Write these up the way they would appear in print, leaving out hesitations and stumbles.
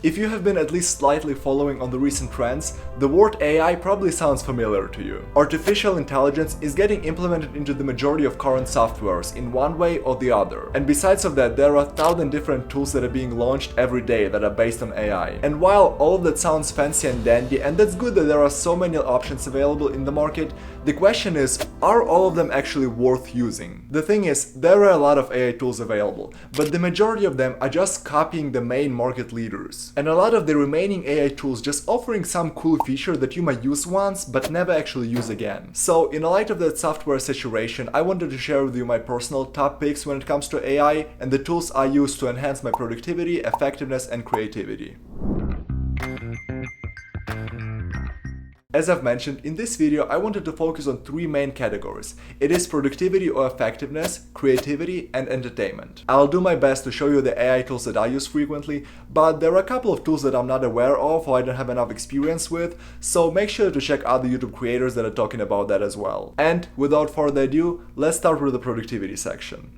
If you have been at least slightly following on the recent trends, the word AI probably sounds familiar to you. Artificial intelligence is getting implemented into the majority of current softwares in one way or the other. And besides of that, there are 1,000 different tools that are being launched every day that are based on AI. And while all of that sounds fancy and dandy, and that's good that there are so many options available in the market, the question is, are all of them actually worth using? The thing is, there are a lot of AI tools available, but the majority of them are just copying the main market leaders. And a lot of the remaining AI tools just offering some cool feature that you might use once but never actually use again. So in light of that software saturation, I wanted to share with you my personal top picks when it comes to AI and the tools I use to enhance my productivity, effectiveness, and creativity. As I've mentioned, in this video I wanted to focus on three main categories. It is productivity or effectiveness, creativity, and entertainment. I'll do my best to show you the AI tools that I use frequently, but there are a couple of tools that I'm not aware of or I don't have enough experience with, so make sure to check other YouTube creators that are talking about that as well. And without further ado, let's start with the productivity section.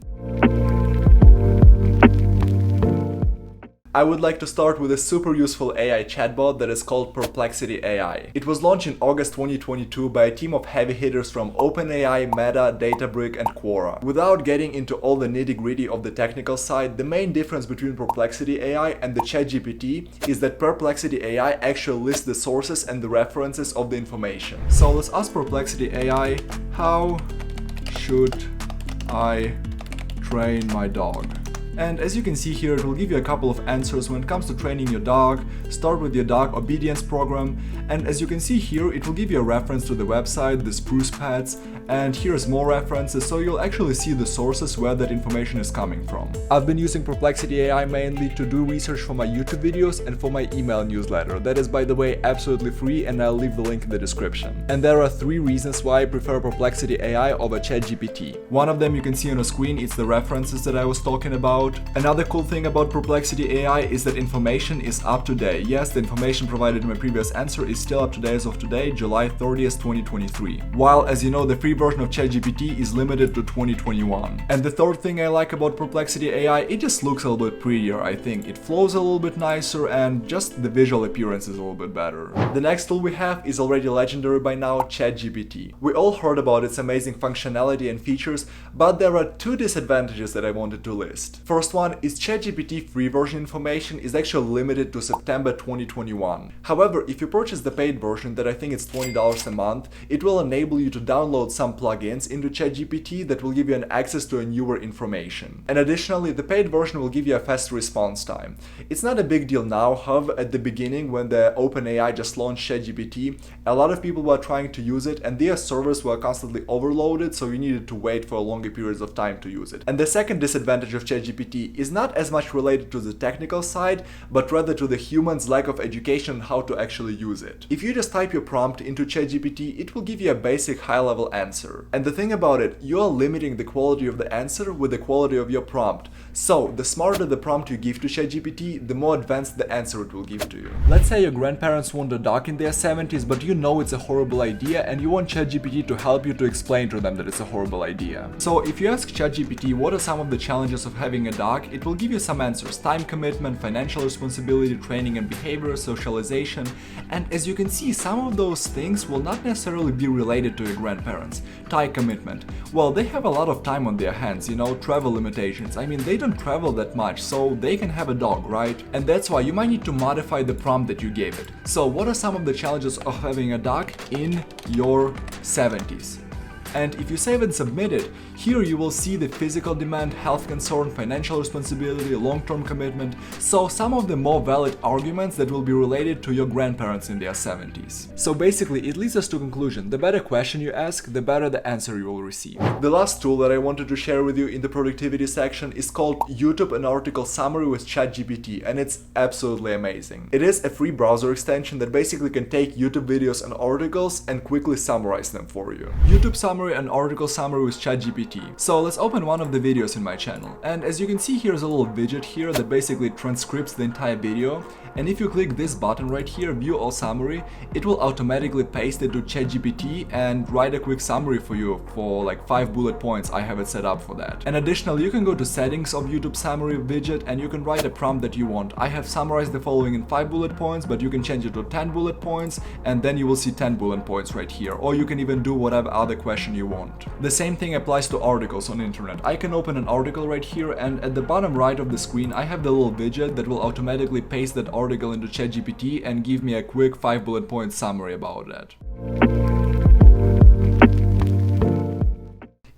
I would like to start with a super useful AI chatbot that is called Perplexity AI. It was launched in August 2022 by a team of heavy hitters from OpenAI, Meta, Databricks, and Quora. Without getting into all the nitty-gritty of the technical side, the main difference between Perplexity AI and the ChatGPT is that Perplexity AI actually lists the sources and the references of the information. So let's ask Perplexity AI, how should I train my dog? And as you can see here, it will give you a couple of answers when it comes to training your dog. Start with your dog obedience program, and as you can see here, it will give you a reference to the website, the Spruce Pets, and here's more references, so you'll actually see the sources where that information is coming from. I've been using Perplexity AI mainly to do research for my YouTube videos and for my email newsletter. That is, by the way, absolutely free, and I'll leave the link in the description. And there are three reasons why I prefer Perplexity AI over ChatGPT. One of them you can see on the screen, it's the references that I was talking about. Another cool thing about Perplexity AI is that information is up to date. Yes, the information provided in my previous answer is still up to date as of today, July 30th, 2023. While, as you know, the free version of ChatGPT is limited to 2021. And the third thing I like about Perplexity AI, it just looks a little bit prettier, I think. It flows a little bit nicer, and just the visual appearance is a little bit better. The next tool we have is already legendary by now, ChatGPT. We all heard about its amazing functionality and features, but there are two disadvantages that I wanted to list. First one is ChatGPT free version information is actually limited to September 2021. However, if you purchase the paid version, that I think it's $20 a month, it will enable you to download some plugins into ChatGPT that will give you an access to a newer information. And additionally, the paid version will give you a faster response time. It's not a big deal now, however, at the beginning when the OpenAI just launched ChatGPT, a lot of people were trying to use it and their servers were constantly overloaded, so you needed to wait for longer periods of time to use it. And the second disadvantage of ChatGPT is not as much related to the technical side, but rather to the human's lack of education on how to actually use it. If you just type your prompt into ChatGPT, it will give you a basic high-level answer. And the thing about it, you are limiting the quality of the answer with the quality of your prompt. So, the smarter the prompt you give to ChatGPT, the more advanced the answer it will give to you. Let's say your grandparents want a dog in their 70s, but you know it's a horrible idea and you want ChatGPT to help you to explain to them that it's a horrible idea. So, if you ask ChatGPT what are some of the challenges of having a dog, it will give you some answers: time commitment, financial responsibility, training and behavior, socialization. And as you can see, some of those things will not necessarily be related to your grandparents. Time commitment. Well, they have a lot of time on their hands, travel limitations. I mean, they don't travel that much, so they can have a dog, right? And that's why you might need to modify the prompt that you gave it. So what are some of the challenges of having a dog in your 70s? And if you save and submit it, here you will see the physical demand, health concern, financial responsibility, long-term commitment, so some of the more valid arguments that will be related to your grandparents in their 70s. So basically, it leads us to conclusion: the better question you ask, the better the answer you will receive. The last tool that I wanted to share with you in the productivity section is called YouTube and Article Summary with ChatGPT, and it's absolutely amazing. It is a free browser extension that basically can take YouTube videos and articles and quickly summarize them for you. YouTube Summary generate an article summary with ChatGPT. So let's open one of the videos in my channel. And as you can see, here's a little widget here that basically transcripts the entire video. And if you click this button right here, view all summary, it will automatically paste it to ChatGPT and write a quick summary for you for like 5 bullet points. I have it set up for that. And additionally, you can go to settings of YouTube summary widget and you can write a prompt that you want. I have summarized the following in 5 bullet points, but you can change it to 10 bullet points and then you will see 10 bullet points right here. Or you can even do whatever other question you want. The same thing applies to articles on the internet. I can open an article right here and at the bottom right of the screen, I have the little widget that will automatically paste that article into ChatGPT and give me a quick 5 bullet point summary about it.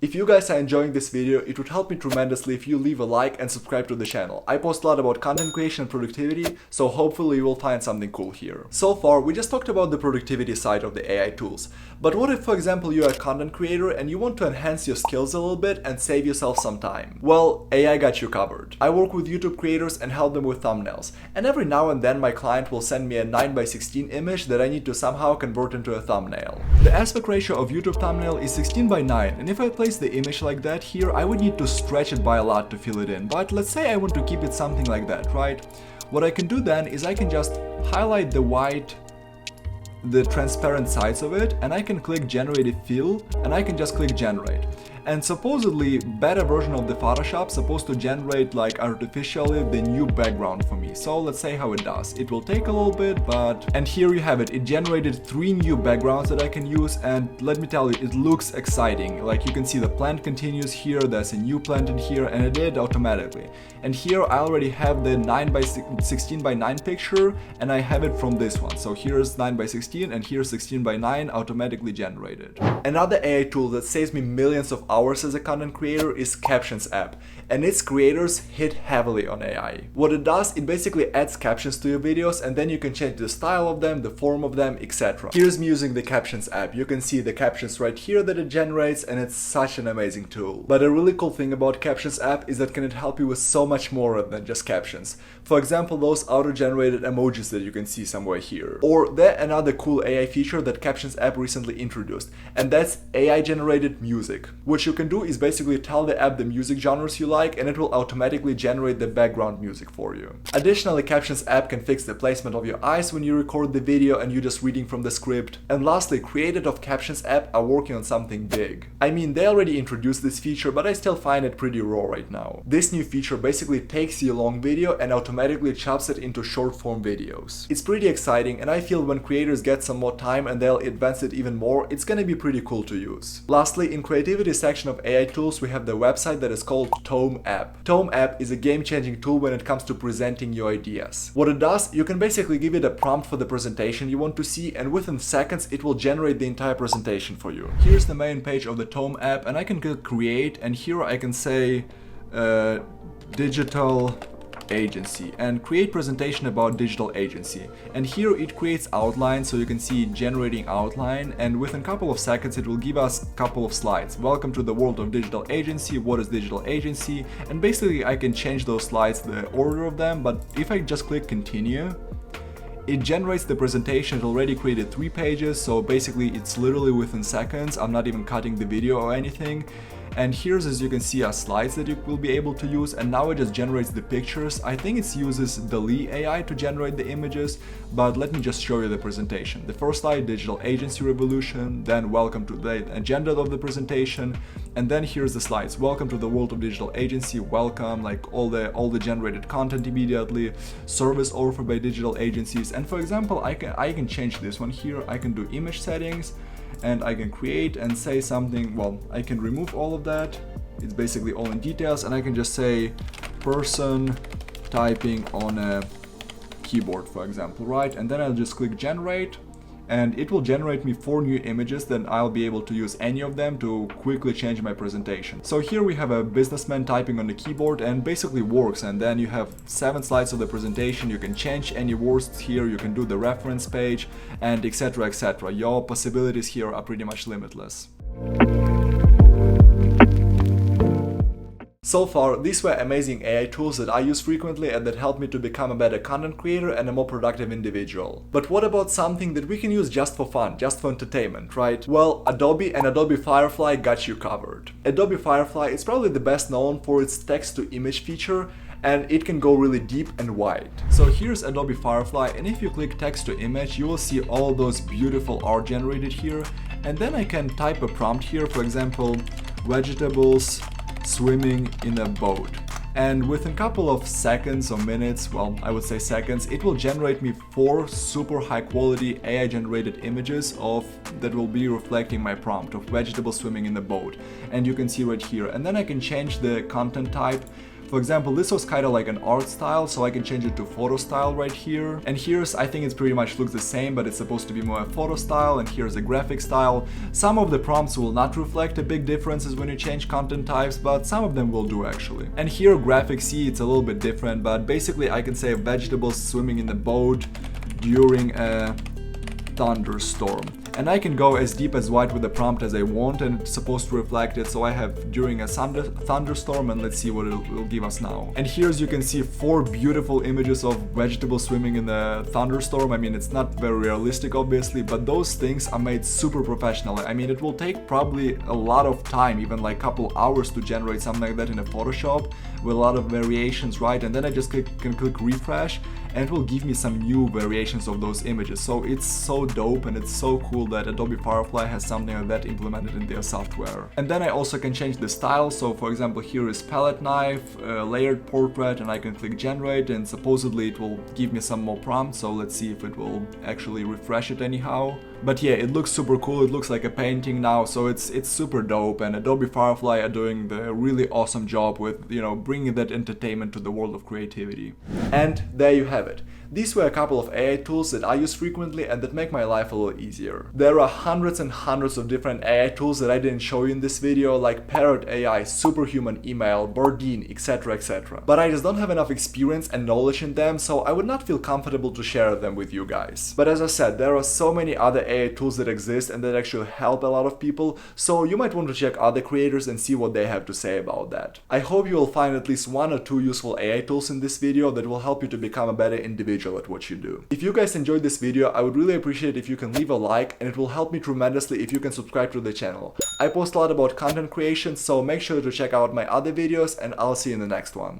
If you guys are enjoying this video, it would help me tremendously if you leave a like and subscribe to the channel. I post a lot about content creation and productivity, so hopefully you will find something cool here. So far, we just talked about the productivity side of the AI tools. But what if, for example, you're a content creator and you want to enhance your skills a little bit and save yourself some time? Well, AI got you covered. I work with YouTube creators and help them with thumbnails. And every now and then my client will send me a 9:16 image that I need to somehow convert into a thumbnail. The aspect ratio of YouTube thumbnail is 16:9, and if I place the image like that here, I would need to stretch it by a lot to fill it in. But let's say I want to keep it something like that, right? What I can do then is I can just highlight the transparent sides of it, and I can click generated fill, and I can just click generate. And supposedly beta version of the Photoshop supposed to generate like artificially the new background for me. So let's say how it does. It will take a little bit, but... And here you have it. It generated 3 new backgrounds that I can use, and let me tell you, it looks exciting. Like you can see the plant continues here, there's a new plant in here, and it did automatically. And here I already have the 9:16:9 picture, and I have it from this one. So here's 9:16 and here's 16:9 automatically generated. Another AI tool that saves me millions of hours as a content creator is Captions app, and its creators hit heavily on AI. What it does, it basically adds captions to your videos, and then you can change the style of them, the form of them, etc. Here's me using the Captions app. You can see the captions right here that it generates, and it's such an amazing tool. But a really cool thing about Captions app is that can it help you with so much more than just captions. For example, those auto-generated emojis that you can see somewhere here. Or there's another cool AI feature that Captions app recently introduced, and that's AI-generated music. What you can do is basically tell the app the music genres you like, and it will automatically generate the background music for you. Additionally, Captions app can fix the placement of your eyes when you record the video and you're just reading from the script. And lastly, creators of Captions app are working on something big. I mean, they already introduced this feature, but I still find it pretty raw right now. This new feature basically takes your long video and automatically chops it into short form videos. It's pretty exciting, and I feel when creators get some more time and they'll advance it even more, it's gonna be pretty cool to use. Lastly, in creativity section of AI tools, we have the website that is called Tome app. Tome app is a game-changing tool when it comes to presenting your ideas. What it does, you can basically give it a prompt for the presentation you want to see, and within seconds it will generate the entire presentation for you. Here's the main page of the Tome app, and I can click create, and here I can say digital agency and create presentation about digital agency. And here it creates outline, so you can see generating outline, and within a couple of seconds it will give us a couple of slides. Welcome to the world of digital agency. What is digital agency? And basically I can change those slides, the order of them, but if I just click continue, it generates the presentation. It already created 3 pages, so basically it's literally within seconds. I'm not even cutting the video or anything. And here's, as you can see, are slides that you will be able to use, and now it just generates the pictures. I think it uses DALL-E AI to generate the images, but let me just show you the presentation. The first slide, digital agency revolution, then welcome to the agenda of the presentation, and then here's the slides. Welcome to the world of digital agency, welcome, like all the generated content immediately, service offered by digital agencies. And for example, I can change this one here. I can do image settings, and I can create and say something. Well, I can remove all of that. It's basically all in details, and I can just say person typing on a keyboard, for example, right? And then I'll just click generate, and it will generate me 4 new images. Then I'll be able to use any of them to quickly change my presentation. So here we have a businessman typing on the keyboard, and basically works. And then you have 7 slides of the presentation. You can change any words here, you can do the reference page, and etc, etc. Your possibilities here are pretty much limitless. So far, these were amazing AI tools that I use frequently and that helped me to become a better content creator and a more productive individual. But what about something that we can use just for fun, just for entertainment, right? Well, Adobe and Adobe Firefly got you covered. Adobe Firefly is probably the best known for its text-to-image feature, and it can go really deep and wide. So here's Adobe Firefly, and if you click text to image, you will see all those beautiful art generated here. And then I can type a prompt here, for example, vegetables swimming in a boat. And within a couple of seconds or minutes, well, I would say seconds, it will generate me 4 super high quality AI generated images that will be reflecting my prompt of vegetables swimming in the boat. And you can see right here. And then I can change the content type. For example, this was kind of like an art style, so I can change it to photo style right here. And here's, I think it pretty much looks the same, but it's supposed to be more a photo style, and here's a graphic style. Some of the prompts will not reflect a big differences when you change content types, but some of them will do actually. And here graphic C, it's a little bit different, but basically I can say vegetables swimming in the boat during a thunderstorm. And I can go as deep as wide with the prompt as I want, and it's supposed to reflect it. So I have during a thunderstorm, and let's see what it will give us now. And here, as you can see, 4 beautiful images of vegetables swimming in the thunderstorm. I mean, it's not very realistic, obviously, but those things are made super professionally. I mean, it will take probably a lot of time, even like a couple hours, to generate something like that in a Photoshop with a lot of variations, right? And then I just can click refresh, and it will give me some new variations of those images. So it's so dope, and it's so cool that Adobe Firefly has something like that implemented in their software. And then I also can change the style. So for example, here is palette knife, layered portrait, and I can click generate, and supposedly it will give me some more prompts. So let's see if it will actually refresh it anyhow. But yeah, it looks super cool. It looks like a painting now, so it's super dope. And Adobe Firefly are doing the really awesome job with, you know, bringing that entertainment to the world of creativity. And there you have it. These were a couple of AI tools that I use frequently and that make my life a little easier. There are hundreds and hundreds of different AI tools that I didn't show you in this video, like Parrot AI, Superhuman Email, Bardeen, etc, etc. But I just don't have enough experience and knowledge in them, so I would not feel comfortable to share them with you guys. But as I said, there are so many other AI tools that exist and that actually help a lot of people, so you might want to check other creators and see what they have to say about that. I hope you will find at least 1 or 2 useful AI tools in this video that will help you to become a better individual at what you do. If you guys enjoyed this video, I would really appreciate if you can leave a like, and it will help me tremendously if you can subscribe to the channel. I post a lot about content creation, so make sure to check out my other videos, and I'll see you in the next one.